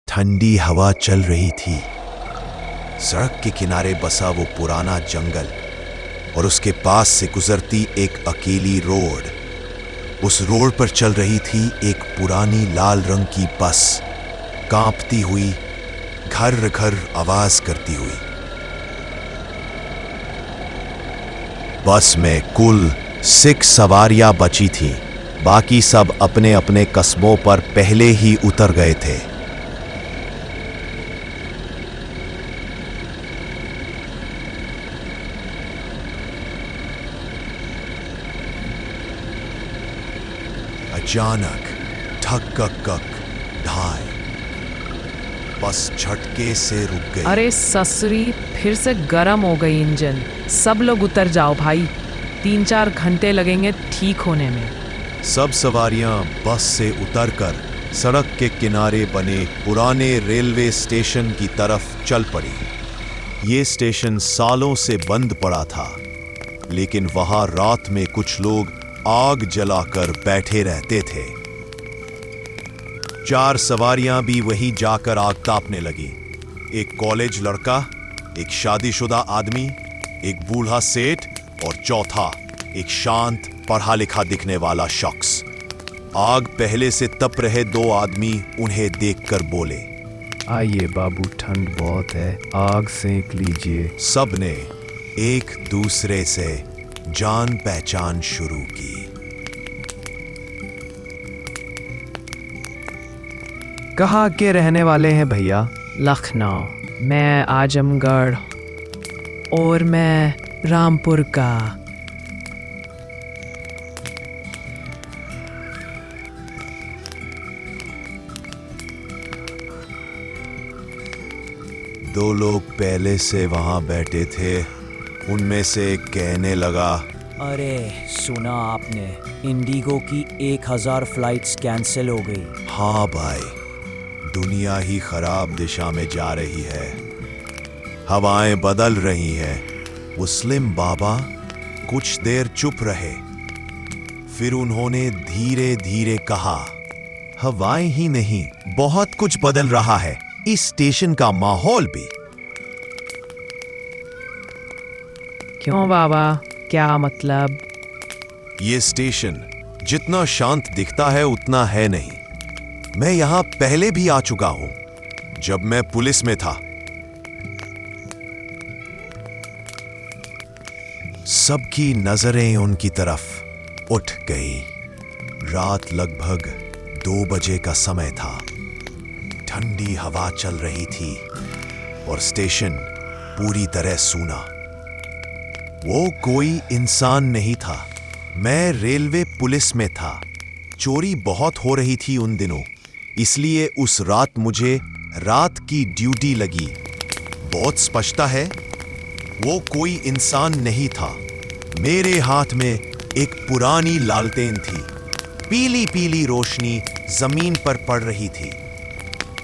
ठंडी हवा चल रही थी। सड़क के किनारे बसा वो पुराना जंगल और उसके पास से गुजरती एक अकेली रोड। उस रोड पर चल रही थी एक पुरानी लाल रंग की बस, कांपती हुई, घर घर आवाज करती हुई। बस में कुल 6 सवारियां बची थीं। बाकी सब अपने अपने कस्बों पर पहले ही उतर गए थे। अचानक ठक कक कक ढाई, बस झटके से रुक गई। अरे ससुरी, फिर से गर्म हो गई इंजन। सब लोग उतर जाओ भाई, 3-4 घंटे लगेंगे ठीक होने में। सब सवारियां बस से उतरकर सड़क के किनारे बने पुराने रेलवे स्टेशन की तरफ चल पड़ी। ये स्टेशन सालों से बंद पड़ा था, लेकिन वहां रात में कुछ लोग आग जलाकर बैठे रहते थे। 4 सवारियां भी वहीं जाकर आग तापने लगी। एक कॉलेज लड़का, एक शादीशुदा आदमी, एक बूढ़ा सेठ और चौथा एक शांत पढ़ा लिखा दिखने वाला शख्स। आग पहले से तप रहे 2 आदमी उन्हें देखकर बोले, आइए बाबू, ठंड बहुत है, आग सेंक लीजिए। सबने एक दूसरे से जान पहचान शुरू की। कहाँ के रहने वाले हैं भैया? लखनऊ, मैं आजमगढ़ और मैं रामपुर का। दो लोग पहले से वहां बैठे थे। उनमें से एक कहने लगा, अरे सुना आपने, इंडिगो की 1000 फ्लाइट्स कैंसिल हो गई। हाँ भाई, दुनिया ही खराब दिशा में जा रही है। हवाएं बदल रही हैं। मुस्लिम बाबा कुछ देर चुप रहे, फिर उन्होंने धीरे धीरे कहा, हवाएं ही नहीं, बहुत कुछ बदल रहा है, इस स्टेशन का माहौल भी। क्यों बाबा, क्या मतलब? ये स्टेशन जितना शांत दिखता है उतना है नहीं। मैं यहां पहले भी आ चुका हूं, जब मैं पुलिस में था। सबकी नजरें उनकी तरफ उठ गई। रात लगभग 2 बजे का समय था। ठंडी हवा चल रही थी और स्टेशन पूरी तरह सूना। वो कोई इंसान नहीं था। मैं रेलवे पुलिस में था। चोरी बहुत हो रही थी उन दिनों, इसलिए उस रात मुझे रात की ड्यूटी लगी। बहुत स्पष्टता है, वो कोई इंसान नहीं था। मेरे हाथ में एक पुरानी लालटेन थी। पीली पीली रोशनी जमीन पर पड़ रही थी।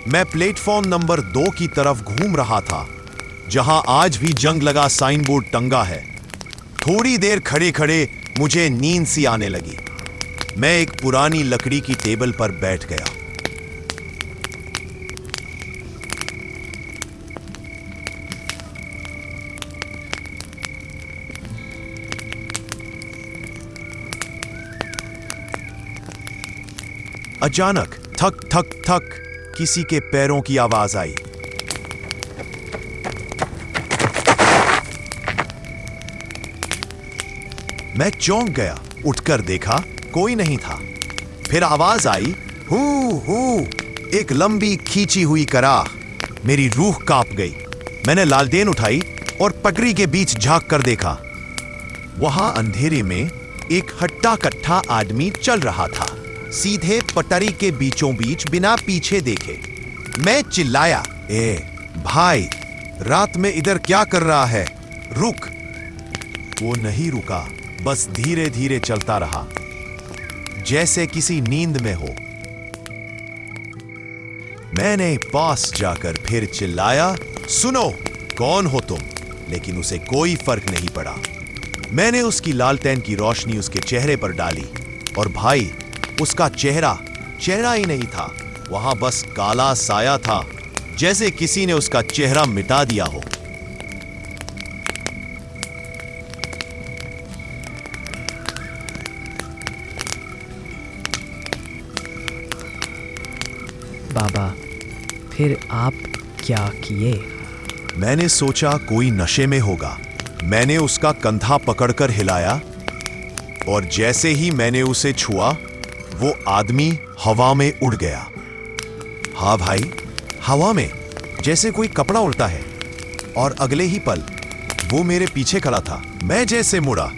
मैं प्लेटफॉर्म नंबर 2 की तरफ घूम रहा था, जहां आज भी जंग लगा साइन बोर्ड टंगा है। थोड़ी देर खड़े खड़े मुझे नींद सी आने लगी। मैं एक पुरानी लकड़ी की टेबल पर बैठ गया। अचानक ठक ठक ठक किसी के पैरों की आवाज आई। मैं चौंक गया। उठकर देखा, कोई नहीं था। फिर आवाज आई, हू हू, एक लंबी खींची हुई कराह। मेरी रूह कांप गई। मैंने लालटेन उठाई और पटरी के बीच झांक कर देखा। वहां अंधेरे में एक हट्टा कट्टा आदमी चल रहा था, सीधे पटरी के बीचों बीच, बिना पीछे देखे। मैं चिल्लाया, ए भाई, रात में इधर क्या कर रहा है? रुक। वो नहीं रुका, बस धीरे धीरे चलता रहा, जैसे किसी नींद में हो। मैंने पास जाकर फिर चिल्लाया, सुनो, कौन हो तुम? लेकिन उसे कोई फर्क नहीं पड़ा। मैंने उसकी लालटेन की रोशनी उसके चेहरे पर डाली और भाई, उसका चेहरा ही नहीं था, वहां बस काला साया था, जैसे किसी ने उसका चेहरा मिटा दिया हो। बाबा, फिर आप क्या किए? मैंने सोचा कोई नशे में होगा। मैंने उसका कंधा पकड़कर हिलाया और जैसे ही मैंने उसे छुआ, वो आदमी हवा में उड़ गया। हाँ भाई, हवा में, जैसे कोई कपड़ा उड़ता है। और अगले ही पल वो मेरे पीछे खड़ा था। मैं जैसे मुड़ा,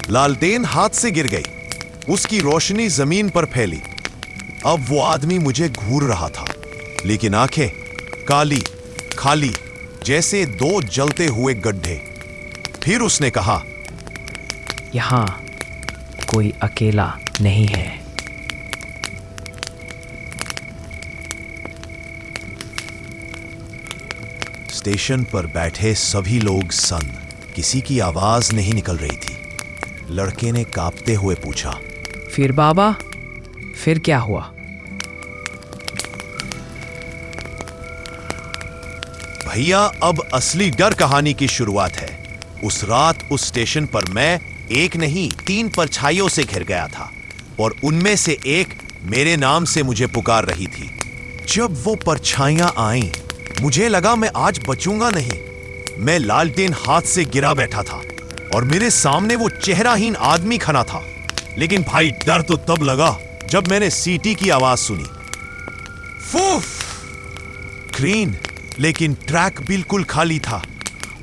लालटेन हाथ से गिर गई, उसकी रोशनी जमीन पर फैली। अब वो आदमी मुझे घूर रहा था, लेकिन आंखें काली, खाली, जैसे दो जलते हुए गड्ढे। फिर उसने कहा, यहाँ कोई अकेला नहीं है। स्टेशन पर बैठे सभी लोग सन्न, किसी की आवाज नहीं निकल रही थी। लड़के ने कांपते हुए पूछा, फिर बाबा, फिर क्या हुआ? भैया, अब असली डर कहानी की शुरुआत है। उस रात उस स्टेशन पर मैं एक नहीं 3 परछाइयों से घिर गया था और उनमें से एक मेरे नाम से मुझे पुकार रही थी। जब वो परछाइयां आईं, मुझे लगा मैं आज बचूंगा नहीं। मैं लालटेन हाथ से गिरा बैठा था और मेरे सामने वो चेहराहीन आदमी खड़ा था। लेकिन भाई, डर तो तब लगा जब मैंने सीटी की आवाज सुनी। फूफ! स्क्रीन, लेकिन ट्रैक बिल्कुल खाली था।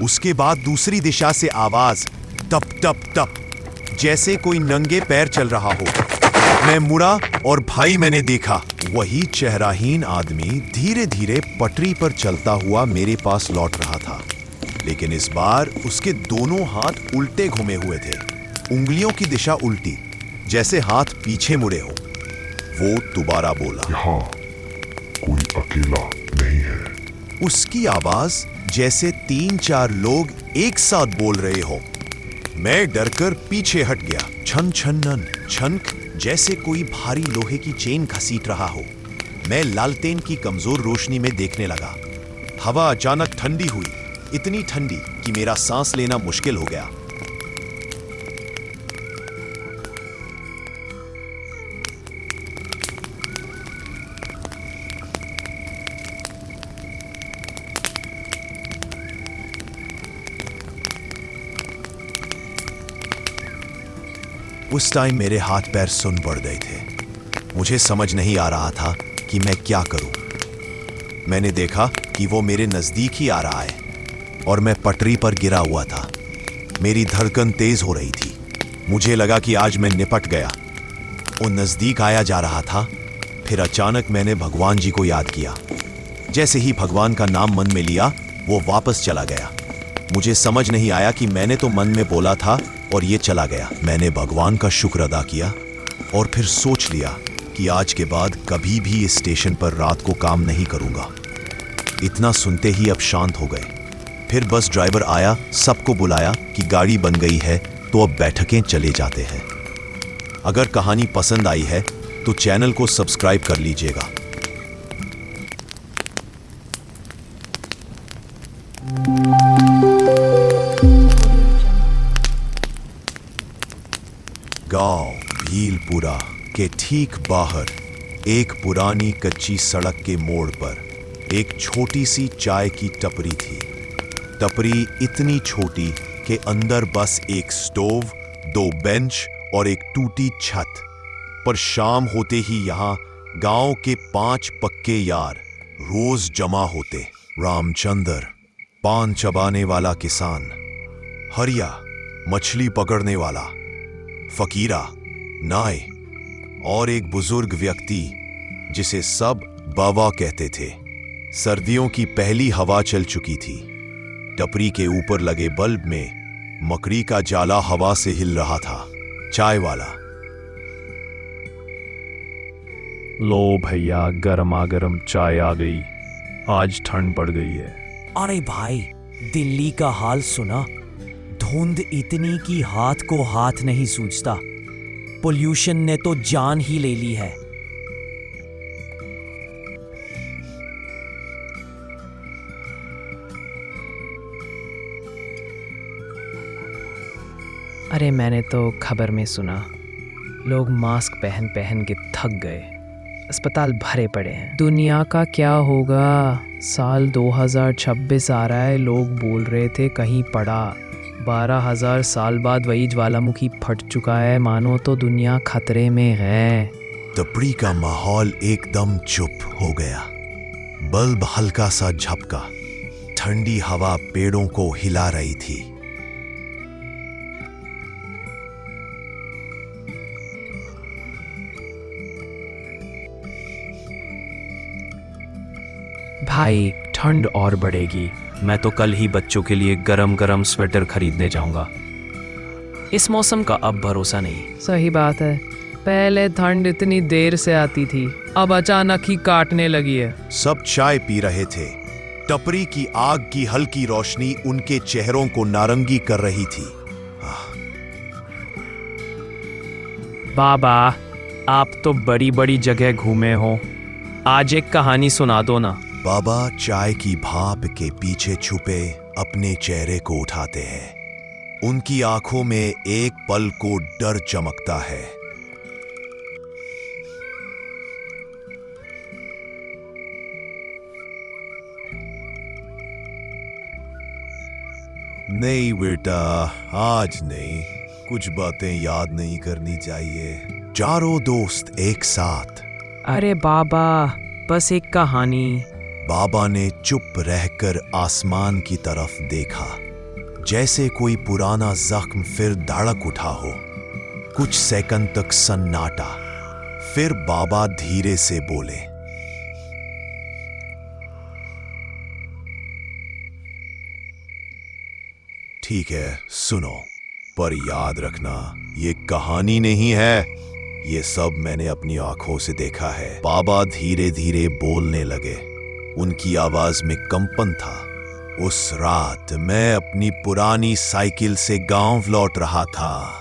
उसके बाद दूसरी दिशा से आवाज, टप टप टप, जैसे कोई नंगे पैर चल रहा हो। मैं मुड़ा और भाई, मैंने देखा वही चेहराहीन आदमी धीरे धीरे पटरी पर चलता हुआ मेरे पास लौट रहा था। लेकिन इस बार उसके दोनों हाथ उल्टे घुमे हुए थे, उंगलियों की दिशा उल्टी, जैसे हाथ पीछे मुड़े हो। वो दोबारा बोला, यहाँ कोई अकेला नहीं है। उसकी आवाज जैसे 3-4 लोग एक साथ बोल रहे हो। मैं डरकर पीछे हट गया। छन छन छनक, जैसे कोई भारी लोहे की चेन घसीट रहा हो। मैं लालटेन की कमजोर रोशनी में देखने लगा। हवा अचानक ठंडी हुई, इतनी ठंडी कि मेरा सांस लेना मुश्किल हो गया। उस टाइम मेरे हाथ पैर सुन पड़ गए थे। मुझे समझ नहीं आ रहा था कि मैं क्या करूं। मैंने देखा कि वो मेरे नजदीक ही आ रहा है और मैं पटरी पर गिरा हुआ था। मेरी धड़कन तेज हो रही थी। मुझे लगा कि आज मैं निपट गया। वो नजदीक आया जा रहा था। फिर अचानक मैंने भगवान जी को याद किया। जैसे ही भगवान का नाम मन में लिया, वो वापस चला गया। मुझे समझ नहीं आया कि मैंने तो मन में बोला था और ये चला गया। मैंने भगवान का शुक्र अदा किया और फिर सोच लिया कि आज के बाद कभी भी इस स्टेशन पर रात को काम नहीं करूंगा। इतना सुनते ही अब शांत हो गए। फिर बस ड्राइवर आया, सबको बुलाया कि गाड़ी बन गई है तो अब बैठकें चले जाते हैं। अगर कहानी पसंद आई है तो चैनल को सब्सक्राइब कर लीजिएगा। गांव भीलपुरा के ठीक बाहर एक पुरानी कच्ची सड़क के मोड़ पर एक छोटी सी चाय की टपरी थी। टपरी इतनी छोटी कि अंदर बस एक स्टोव, 2 बेंच और एक टूटी छत। पर शाम होते ही यहाँ गांव के 5 पक्के यार रोज जमा होते। रामचंद्र, पान चबाने वाला किसान, हरिया, मछली पकड़ने वाला, फकीरा, नाय और एक बुजुर्ग व्यक्ति जिसे सब बाबा कहते थे। सर्दियों की पहली हवा चल चुकी थी। टपरी के ऊपर लगे बल्ब में मकड़ी का जाला हवा से हिल रहा था। चाय वाला, लो भैया, गर्मा गर्म चाय आ गई। आज ठंड पड़ गई है। अरे भाई, दिल्ली का हाल सुना? धुंध इतनी कि हाथ को हाथ नहीं सूझता। पोल्यूशन ने तो जान ही ले ली है। अरे मैंने तो खबर में सुना लोग मास्क पहन पहन के थक गए, अस्पताल भरे पड़े हैं। दुनिया का क्या होगा? साल 2026 आ रहा है, लोग बोल रहे थे कहीं पड़ा 12,000 साल बाद वही ज्वालामुखी फट चुका है, मानो तो दुनिया खतरे में है। तपड़ी का माहौल एकदम चुप हो गया। बल्ब हल्का सा झपका, ठंडी हवा पेड़ों को हिला रही थी। भाई ठंड और बढ़ेगी। मैं तो कल ही बच्चों के लिए गरम गरम स्वेटर खरीदने जाऊंगा। इस मौसम का अब भरोसा नहीं। सही बात है, पहले ठंड इतनी देर से आती थी, अब अचानक ही काटने लगी है। सब चाय पी रहे थे। टपरी की आग की हल्की रोशनी उनके चेहरों को नारंगी कर रही थी। बाबा, आप तो बड़ी बड़ी जगह घूमे हो, आज एक कहानी सुना दो ना। बाबा चाय की भाप के पीछे छुपे अपने चेहरे को उठाते हैं। उनकी आंखों में एक पल को डर चमकता है। नहीं बेटा, आज नहीं, कुछ बातें याद नहीं करनी चाहिए। चारों दोस्त एक साथ। अरे बाबा, बस एक कहानी। बाबा ने चुप रहकर आसमान की तरफ देखा, जैसे कोई पुराना जख्म फिर धड़क उठा हो। कुछ सेकंड तक सन्नाटा, फिर बाबा धीरे से बोले, ठीक है सुनो, पर याद रखना ये कहानी नहीं है, ये सब मैंने अपनी आंखों से देखा है। बाबा धीरे धीरे बोलने लगे, उनकी आवाज में कंपन था। उस रात मैं अपनी पुरानी साइकिल से गांव लौट रहा था।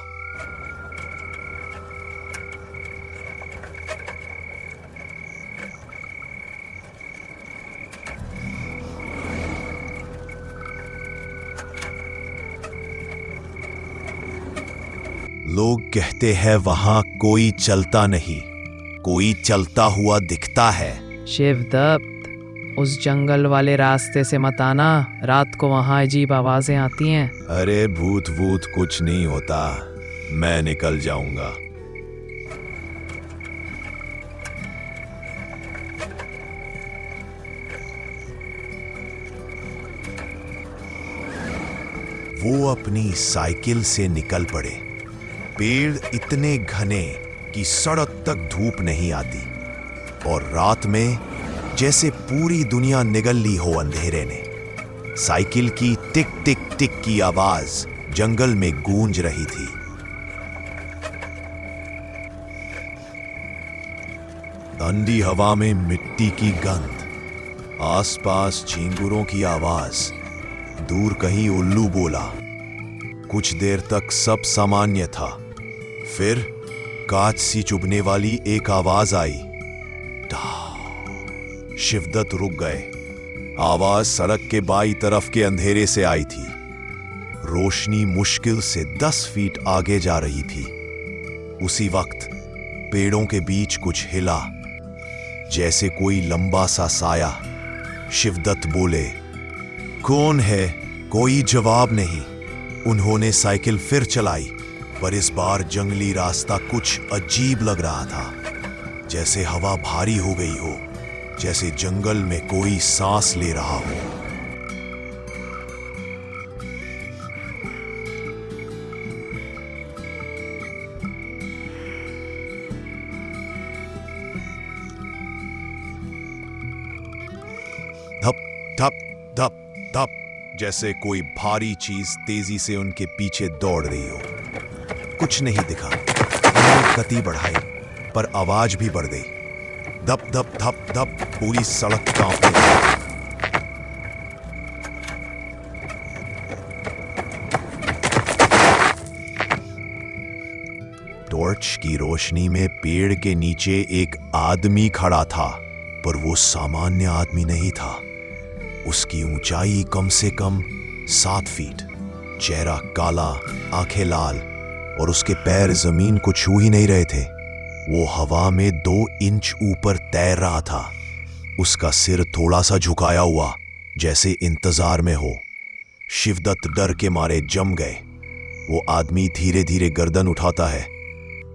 लोग कहते हैं वहां कोई चलता नहीं, कोई चलता हुआ दिखता है। शिवदत्त, उस जंगल वाले रास्ते से मत आना, रात को वहां अजीब आवाजें आती हैं। अरे भूत भूत कुछ नहीं होता, मैं निकल जाऊंगा। वो अपनी साइकिल से निकल पड़े। पेड़ इतने घने कि सड़क तक धूप नहीं आती, और रात में जैसे पूरी दुनिया निगल ली हो अंधेरे ने। साइकिल की टिक टिक टिक की आवाज जंगल में गूंज रही थी। ठंडी हवा में मिट्टी की गंध, आसपास झींगुरों की आवाज, दूर कहीं उल्लू बोला। कुछ देर तक सब सामान्य था, फिर कांच सी चुभने वाली एक आवाज आई। शिवदत्त रुक गए। आवाज सड़क के बाईं तरफ के अंधेरे से आई थी। रोशनी मुश्किल से 10 फीट आगे जा रही थी। उसी वक्त पेड़ों के बीच कुछ हिला, जैसे कोई लंबा सा साया। शिवदत्त बोले, कौन है? कोई जवाब नहीं। उन्होंने साइकिल फिर चलाई, पर इस बार जंगली रास्ता कुछ अजीब लग रहा था, जैसे हवा भारी हो गई हो, जैसे जंगल में कोई सांस ले रहा हो। धप धप धप धप, जैसे कोई भारी चीज तेजी से उनके पीछे दौड़ रही हो। कुछ नहीं दिखा। उन्होंने गति बढ़ाई, पर आवाज भी बढ़ गई। धप धप धप धप, पूरी सड़क कांपने लगी। टॉर्च की रोशनी में पेड़ के नीचे एक आदमी खड़ा था, पर वो सामान्य आदमी नहीं था। उसकी ऊंचाई कम से कम 7 फीट, चेहरा काला, आंखें लाल और उसके पैर जमीन को छू ही नहीं रहे थे। वो हवा में 2 इंच ऊपर तैर रहा था। उसका सिर थोड़ा सा झुकाया हुआ, जैसे इंतजार में हो। शिवदत्त डर के मारे जम गए। वो आदमी धीरे धीरे गर्दन उठाता है,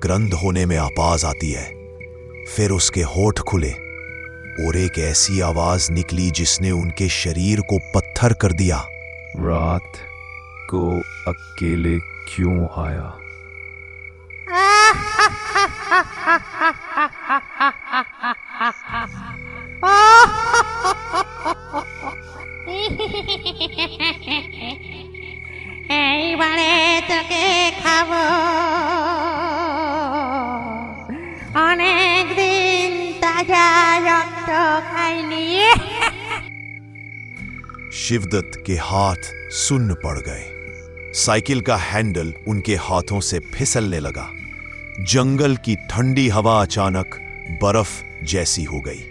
क्रंद होने में आवाज आती है। फिर उसके होठ खुले और एक ऐसी आवाज निकली जिसने उनके शरीर को पत्थर कर दिया। रात को अकेले क्यों आया? এইবারে তোকে খাবো, অনেক দিন তাজা রক্ত খাইনি। शिवदत्त के हाथ सुन्न पड़ गए। साइकिल का हैंडल उनके हाथों से फिसलने लगा। जंगल की ठंडी हवा अचानक बर्फ जैसी हो गई।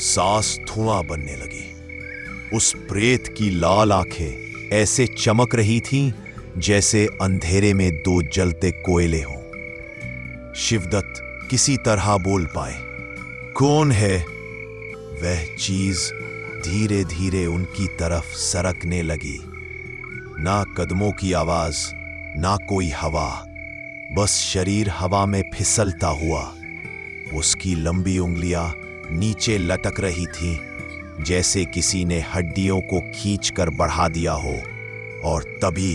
सांस धुआं बनने लगी। उस प्रेत की लाल आंखें ऐसे चमक रही थीं जैसे अंधेरे में 2 जलते कोयले हों। शिवदत्त किसी तरह बोल पाए, कौन है? वह चीज धीरे धीरे उनकी तरफ सरकने लगी। ना कदमों की आवाज, ना कोई हवा, बस शरीर हवा में फिसलता हुआ। उसकी लंबी उंगलियां नीचे लटक रही थीं, जैसे किसी ने हड्डियों को खींचकर बढ़ा दिया हो। और तभी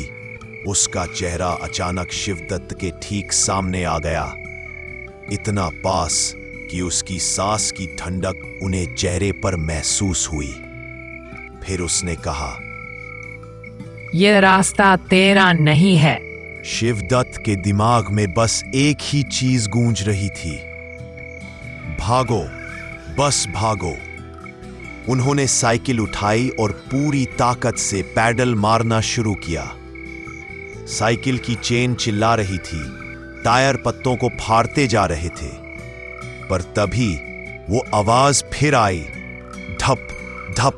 उसका चेहरा अचानक शिवदत्त के ठीक सामने आ गया, इतना पास कि उसकी सांस की ठंडक उन्हें चेहरे पर महसूस हुई। फिर उसने कहा, ये रास्ता तेरा नहीं है। शिवदत्त के दिमाग में बस एक ही चीज गूंज रही थी, भागो, बस भागो। उन्होंने साइकिल उठाई और पूरी ताकत से पैडल मारना शुरू किया। साइकिल की चेन चिल्ला रही थी, टायर पत्तों को फाड़ते जा रहे थे। पर तभी वो आवाज फिर आई, धप धप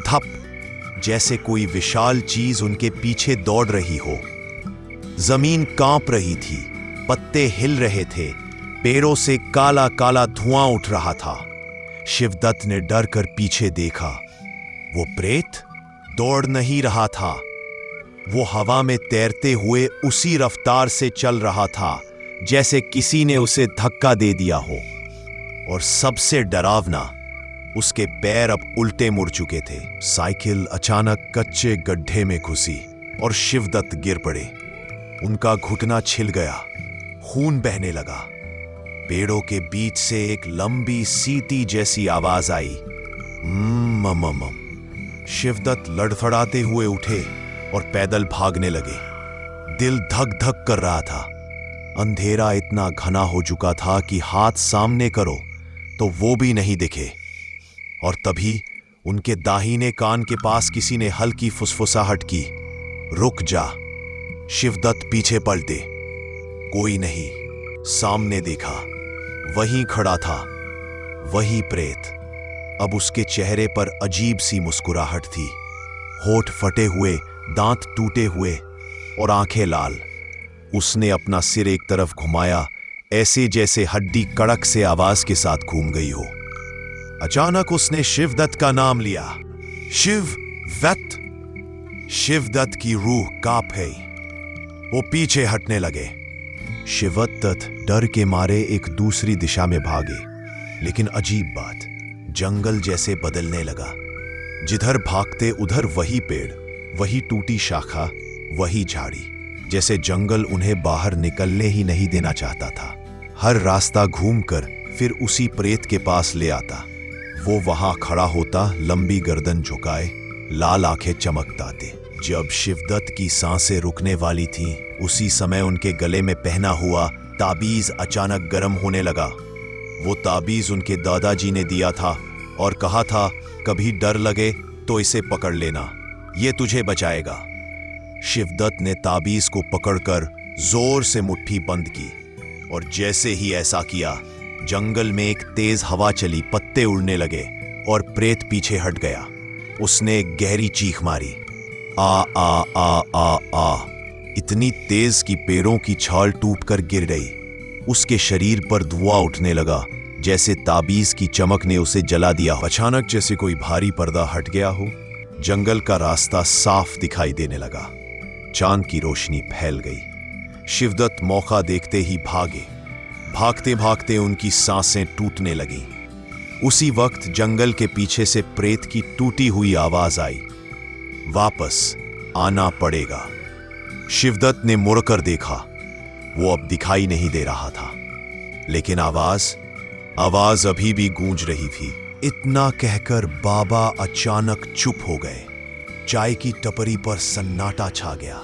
धप, जैसे कोई विशाल चीज उनके पीछे दौड़ रही हो। जमीन कांप रही थी, पत्ते हिल रहे थे, पेड़ों से काला काला धुआं उठ रहा था। शिवदत्त ने डर कर पीछे देखा। वो प्रेत दौड़ नहीं रहा था, वो हवा में तैरते हुए उसी रफ्तार से चल रहा था जैसे किसी ने उसे धक्का दे दिया हो। और सबसे डरावना, उसके पैर अब उल्टे मुड़ चुके थे। साइकिल अचानक कच्चे गड्ढे में घुसी और शिवदत्त गिर पड़े। उनका घुटना छिल गया, खून बहने लगा। पेड़ों के बीच से एक लंबी सीटी जैसी आवाज आई, मम। शिवदत्त लड़खड़ाते हुए उठे और पैदल भागने लगे। दिल धक धक कर रहा था। अंधेरा इतना घना हो चुका था कि हाथ सामने करो तो वो भी नहीं दिखे। और तभी उनके दाहिने कान के पास किसी ने हल्की फुसफुसाहट की, रुक जा। शिवदत्त पीछे पलटे, कोई नहीं। सामने देखा, वहीं खड़ा था वही प्रेत। अब उसके चेहरे पर अजीब सी मुस्कुराहट थी, होठ फटे हुए, दांत टूटे हुए और आंखें लाल। उसने अपना सिर एक तरफ घुमाया, ऐसे जैसे हड्डी कड़क से आवाज के साथ घूम गई हो। अचानक उसने शिवदत्त का नाम लिया, शिवदत्त। शिवदत्त की रूह कांप गई। वो पीछे हटने लगे। शिवदत्त डर के मारे एक दूसरी दिशा में भागे। लेकिन अजीब बात, जंगल जैसे बदलने लगा। जिधर भागते उधर वही पेड़, वही टूटी शाखा, वही झाड़ी, जैसे जंगल उन्हें बाहर निकलने ही नहीं देना चाहता था। हर रास्ता घूमकर फिर उसी प्रेत के पास ले आता। वो वहां खड़ा होता, लंबी गर्दन झुकाए, लाल आंखें चमकताते। जब शिवदत्त की सांसें रुकने वाली थीं, उसी समय उनके गले में पहना हुआ ताबीज अचानक गर्म होने लगा। वो ताबीज उनके दादाजी ने दिया था और कहा था, कभी डर लगे तो इसे पकड़ लेना, ये तुझे बचाएगा। शिवदत्त ने ताबीज को पकड़कर जोर से मुट्ठी बंद की और जैसे ही ऐसा किया, जंगल में एक तेज हवा चली, पत्ते उड़ने लगे और प्रेत पीछे हट गया। उसने एक गहरी चीख मारी, आ आ आ आ आ, इतनी तेज कि पैरों की छाल टूटकर गिर गई। उसके शरीर पर धुआं उठने लगा, जैसे ताबीज की चमक ने उसे जला दिया। अचानक जैसे कोई भारी पर्दा हट गया हो, जंगल का रास्ता साफ दिखाई देने लगा। चांद की रोशनी फैल गई। शिवदत्त मौका देखते ही भागे। भागते भागते उनकी सांसें टूटने लगीं। उसी वक्त जंगल के पीछे से प्रेत की टूटी हुई आवाज आई, वापस आना पड़ेगा। शिवदत्त ने मुड़कर देखा, वो अब दिखाई नहीं दे रहा था, लेकिन आवाज अभी भी गूंज रही थी। इतना कहकर बाबा अचानक चुप हो गए। चाय की टपरी पर सन्नाटा छा गया।